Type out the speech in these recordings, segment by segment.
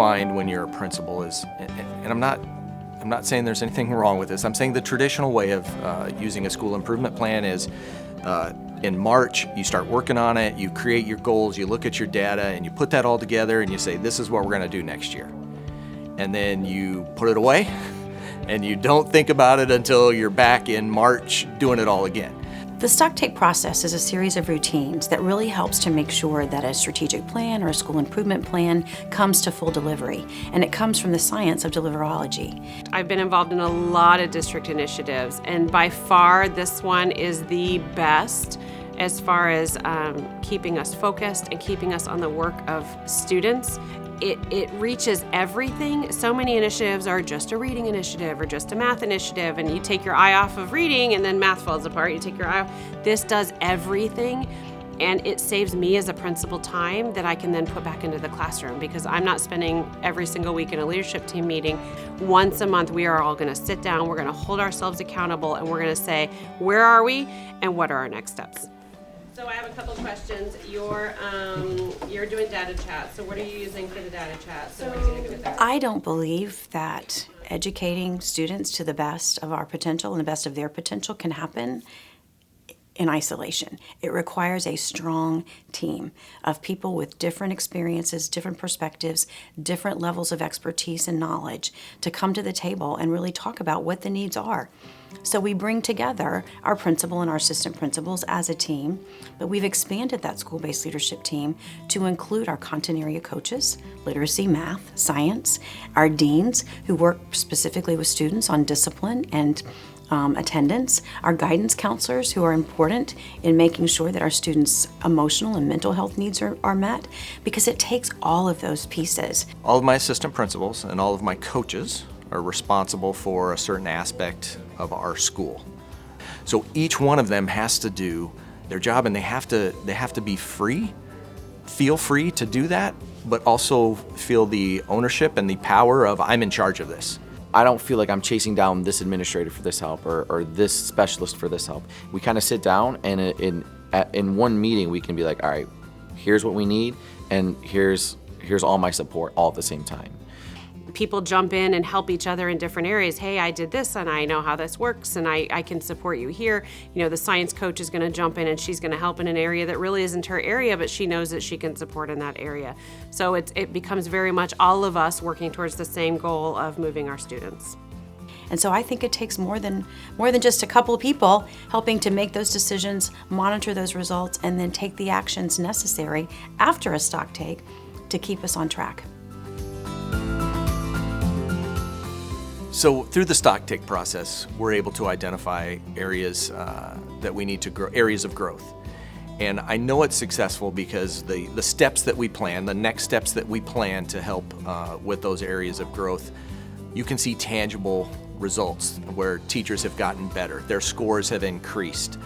find when you're a principal is, and I'm not saying there's anything wrong with this, I'm saying the traditional way of using a school improvement plan is in March, you start working on it, you create your goals, you look at your data, and you put that all together and you say, this is what we're gonna do next year. And then you put it away, and you don't think about it until you're back in March doing it all again. The stocktake process is a series of routines that really helps to make sure that a strategic plan or a school improvement plan comes to full delivery, and it comes from the science of deliverology. I've been involved in a lot of district initiatives, and by far this one is the best as far as keeping us focused and keeping us on the work of students. It reaches everything. So many initiatives are just a reading initiative or just a math initiative, and you take your eye off of reading and then math falls apart. You take your eye off. This does everything, and it saves me as a principal time that I can then put back into the classroom, because I'm not spending every single week in a leadership team meeting. Once a month, we are all gonna sit down, we're gonna hold ourselves accountable, and we're gonna say, where are we and what are our next steps? So I have a couple questions. You're doing data chat. So what are you using for the data chat? So what are you going to do with that? I don't believe that educating students to the best of our potential and the best of their potential can happen in isolation. It requires a strong team of people with different experiences, different perspectives, different levels of expertise and knowledge to come to the table and really talk about what the needs are. So we bring together our principal and our assistant principals as a team, but we've expanded that school-based leadership team to include our content area coaches, literacy, math, science, our deans who work specifically with students on discipline and attendance, our guidance counselors who are important in making sure that our students' emotional and mental health needs are met, because it takes all of those pieces. All of my assistant principals and all of my coaches are responsible for a certain aspect of our school. So each one of them has to do their job, and they have to be free, feel free to do that, but also feel the ownership and the power of, I'm in charge of this. I don't feel like I'm chasing down this administrator for this help or this specialist for this help. We kind of sit down, and in one meeting we can be like, all right, here's what we need, and here's all my support all at the same time. People jump in and help each other in different areas. Hey, I did this and I know how this works and I can support you here. You know, the science coach is going to jump in and she's going to help in an area that really isn't her area, but she knows that she can support in that area. So it becomes very much all of us working towards the same goal of moving our students. And so I think it takes more than just a couple of people helping to make those decisions, monitor those results, and then take the actions necessary after a stock take to keep us on track. So through the stock take process, we're able to identify areas that we need to grow, areas of growth. And I know it's successful because the steps that we plan, the next steps that we plan to help with those areas of growth, you can see tangible results where teachers have gotten better, their scores have increased.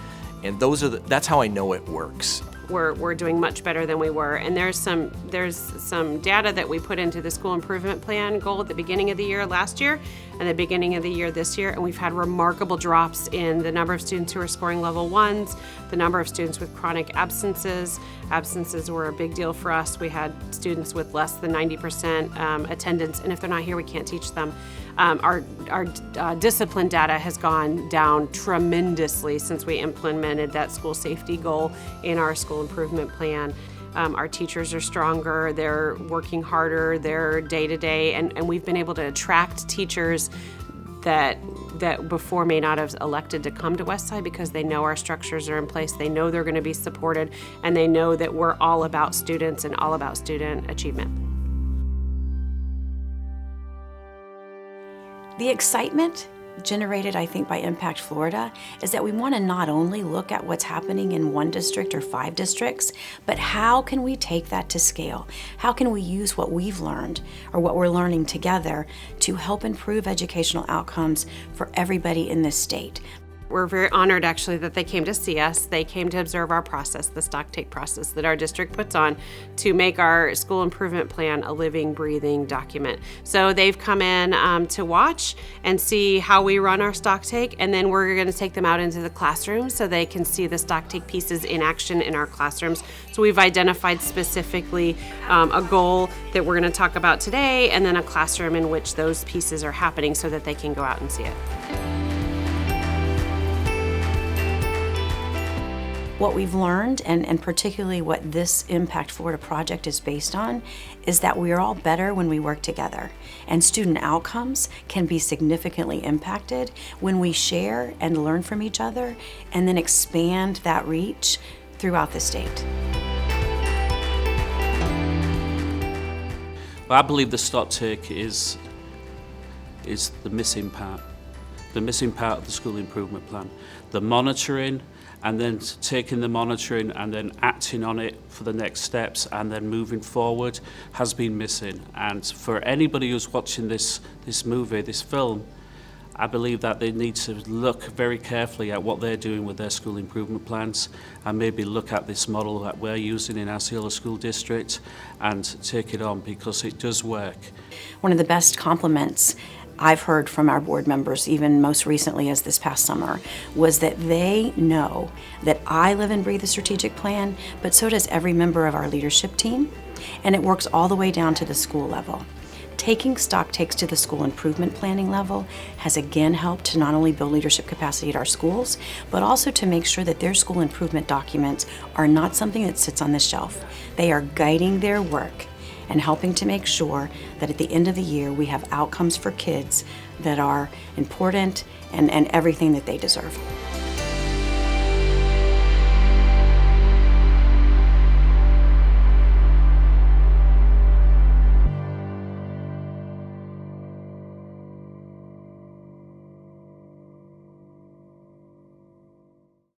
And that's how I know it works. We're doing much better than we were, and there's some data that we put into the school improvement plan goal at the beginning of the year last year and the beginning of the year this year, and we've had remarkable drops in the number of students who are scoring level 1s, the number of students with chronic absences. Absences were a big deal for us. We had students with less than 90% attendance, and if they're not here, we can't teach them. Our discipline data has gone down tremendously since we implemented that school safety goal in our school improvement plan. Our teachers are stronger, they're working harder, they're day-to-day, and we've been able to attract teachers that before may not have elected to come to Westside because they know our structures are in place, they know they're going to be supported, and they know that we're all about students and all about student achievement. The excitement generated, I think, by Impact Florida is that we want to not only look at what's happening in one district or 5 districts, but how can we take that to scale? How can we use what we've learned or what we're learning together to help improve educational outcomes for everybody in this state? we're very honored actually that they came to see us. They came to observe our process, the stock take process that our district puts on to make our school improvement plan a living, breathing document. So they've come in to watch and see how we run our stock take, and then we're going to take them out into the classroom so they can see the stock take pieces in action in our classrooms. So we've identified specifically a goal that we're going to talk about today, and then a classroom in which those pieces are happening so that they can go out and see it. What we've learned, and particularly what this Impact Florida project is based on, is that we are all better when we work together. And student outcomes can be significantly impacted when we share and learn from each other and then expand that reach throughout the state. Well, I believe the stock take is the missing part of the school improvement plan. The monitoring, and then taking the monitoring and then acting on it for the next steps and then moving forward has been missing. And for anybody who's watching this movie, this film, I believe that they need to look very carefully at what they're doing with their school improvement plans and maybe look at this model that we're using in Osceola School District and take it on, because it does work. One of the best compliments I've heard from our board members, even most recently as this past summer, was that they know that I live and breathe the strategic plan, but so does every member of our leadership team, and it works all the way down to the school level. Taking stock takes to the school improvement planning level has again helped to not only build leadership capacity at our schools, but also to make sure that their school improvement documents are not something that sits on the shelf. They are guiding their work and helping to make sure that at the end of the year we have outcomes for kids that are important and everything that they deserve.